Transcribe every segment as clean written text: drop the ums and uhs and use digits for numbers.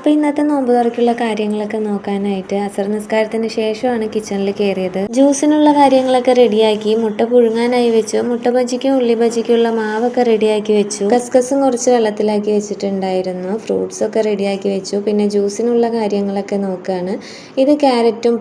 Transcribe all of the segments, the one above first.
അപ്പോൾ ഇന്നത്തെ നോമ്പ് തുറക്കുള്ള കാര്യങ്ങളൊക്കെ നോക്കാനായിട്ട് അസർ നിസ്കാരത്തിന് ശേഷമാണ് കിച്ചണിൽ കയറിയത്. ജ്യൂസിനുള്ള കാര്യങ്ങളൊക്കെ റെഡിയാക്കി, മുട്ട പുഴുങ്ങാനായി വെച്ചു. മുട്ട ബജിക്കും ഉള്ളി ബജിക്കുള്ള മാവൊക്കെ റെഡിയാക്കി വെച്ചു. കസ്കസും കുറച്ച് വെള്ളത്തിലാക്കി വെച്ചിട്ടുണ്ടായിരുന്നു. ഫ്രൂട്ട്സ് ഒക്കെ റെഡിയാക്കി വെച്ചു. പിന്നെ ജ്യൂസിനുള്ള കാര്യങ്ങളൊക്കെ നോക്കുകയാണ്. ഇത് ക്യാരറ്റും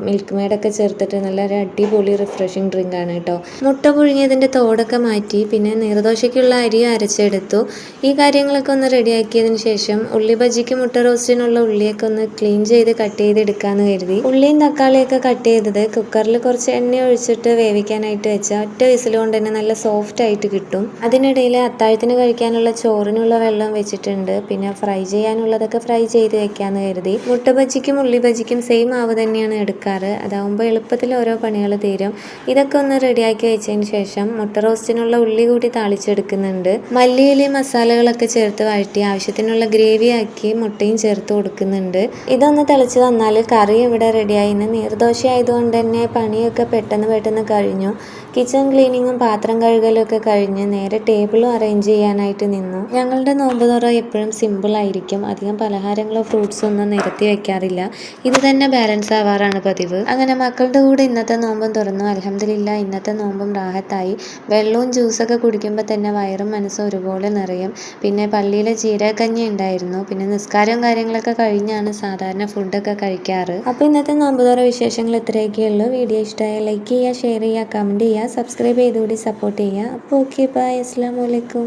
മിൽക്ക് മെയ്ഡൊക്കെ ചേർത്തിട്ട് നല്ലൊരു അടിപൊളി റിഫ്രഷിങ് ഡ്രിങ്ക് ആണ് കേട്ടോ. മുട്ട പുഴുങ്ങിയതിൻ്റെ തോടൊക്കെ മാറ്റി പിന്നെ നീർദോശയ്ക്കുള്ള അരി അരച്ചെടുത്തു. ഈ കാര്യങ്ങളൊക്കെ ഒന്ന് റെഡിയാക്കിയതിന് ശേഷം ഉള്ളി ബജിക്ക് മുട്ട റോസ്റ്റിനുള്ള ഉള്ളിയൊക്കെ ഒന്ന് ക്ലീൻ ചെയ്ത് കട്ട് ചെയ്തെടുക്കാന്ന് കരുതി ഉള്ളിയും തക്കാളിയൊക്കെ കട്ട് ചെയ്തത് കുക്കറിൽ കുറച്ച് എണ്ണ ഒഴിച്ചിട്ട് വേവിക്കാനായിട്ട് വെച്ചാൽ ഒറ്റ വിസിൽ കൊണ്ട് തന്നെ നല്ല സോഫ്റ്റ് ആയിട്ട് കിട്ടും. അതിനിടയിൽ അത്താഴത്തിന് കഴിക്കാനുള്ള ചോറിനുള്ള വെള്ളം വെച്ചിട്ടുണ്ട്. പിന്നെ ഫ്രൈ ചെയ്യാനുള്ളതൊക്കെ ഫ്രൈ ചെയ്ത് വെക്കാന്ന് കരുതി. മുട്ട ബജിക്കും ഉള്ളി ബജിക്കും സെയിം മാവ് തന്നെയാണ് എടുക്കാറ്. അതാവുമ്പോൾ എളുപ്പത്തിൽ ഓരോ പണികൾ തീരും. ഇതൊക്കെ ഒന്ന് റെഡിയാക്കി വെച്ചതിന് ശേഷം മുട്ട റോസ്റ്റിനുള്ള ഉള്ളി കൂടി താളിച്ചെടുക്കുന്നുണ്ട്. മല്ലിയിലയും മസാലകളൊക്കെ ചേർത്ത് വഴറ്റി ആവശ്യത്തിനുള്ള ഗ്രേവി ആക്കി മുട്ടയും ചേർത്ത് കൊടുക്കുന്നുണ്ട്. ഇതൊന്ന് തിളച്ച് വന്നാൽ കറി ഇവിടെ റെഡിയായി. ഇന്ന് നീർദോശ ആയതുകൊണ്ട് തന്നെ പണിയൊക്കെ പെട്ടെന്ന് കഴിഞ്ഞു. കിച്ചൺ ക്ലീനിങ്ങും പാത്രം കഴുകലും ഒക്കെ കഴിഞ്ഞ് നേരെ ടേബിളും അറേഞ്ച് ചെയ്യാനായിട്ട് നിന്നു. ഞങ്ങളുടെ നോമ്പ് തുറ എപ്പോഴും സിമ്പിൾ ആയിരിക്കും. അധികം പലഹാരങ്ങളോ ഫ്രൂട്ട്സോ ഒന്നും നിരത്തി വെക്കാറില്ല. ഇത് തന്നെ ബാലൻസ് ആവാറാണ് പതിവ്. അങ്ങനെ മക്കളുടെ കൂടെ ഇന്നത്തെ നോമ്പും തുറന്നു. അൽഹംദുലില്ലാ ഇന്നത്തെ നോമ്പും റാഹത്തായി. വെള്ളവും ജ്യൂസൊക്കെ കുടിക്കുമ്പോൾ തന്നെ വയറും മനസ്സും ഒരുപോലെ നിറയും. പിന്നെ പള്ളിയിലെ ജീരകക്കഞ്ഞി ഉണ്ടായിരുന്നു. പിന്നെ നിസ്കാരവും കാര്യങ്ങളൊക്കെ കഴിഞ്ഞാണ് സാധാരണ ഫുഡൊക്കെ കഴിക്കാറ്. അപ്പോൾ ഇന്നത്തെ നോമ്പ് തുറ വിശേഷങ്ങൾ ഇത്രയൊക്കെയുള്ളൂ. വീഡിയോ ഇഷ്ടമായ ലൈക്ക് ചെയ്യുക, ഷെയർ ചെയ്യുക, കമൻറ്റ് ചെയ്യുക, സബ്സ്ക്രൈബ് ചെയ്തുകൂടി സപ്പോർട്ട് ചെയ്യുക. അപ്പോൾ ഓക്കെ, ബൈ, അസ്സലാമു അലൈക്കും.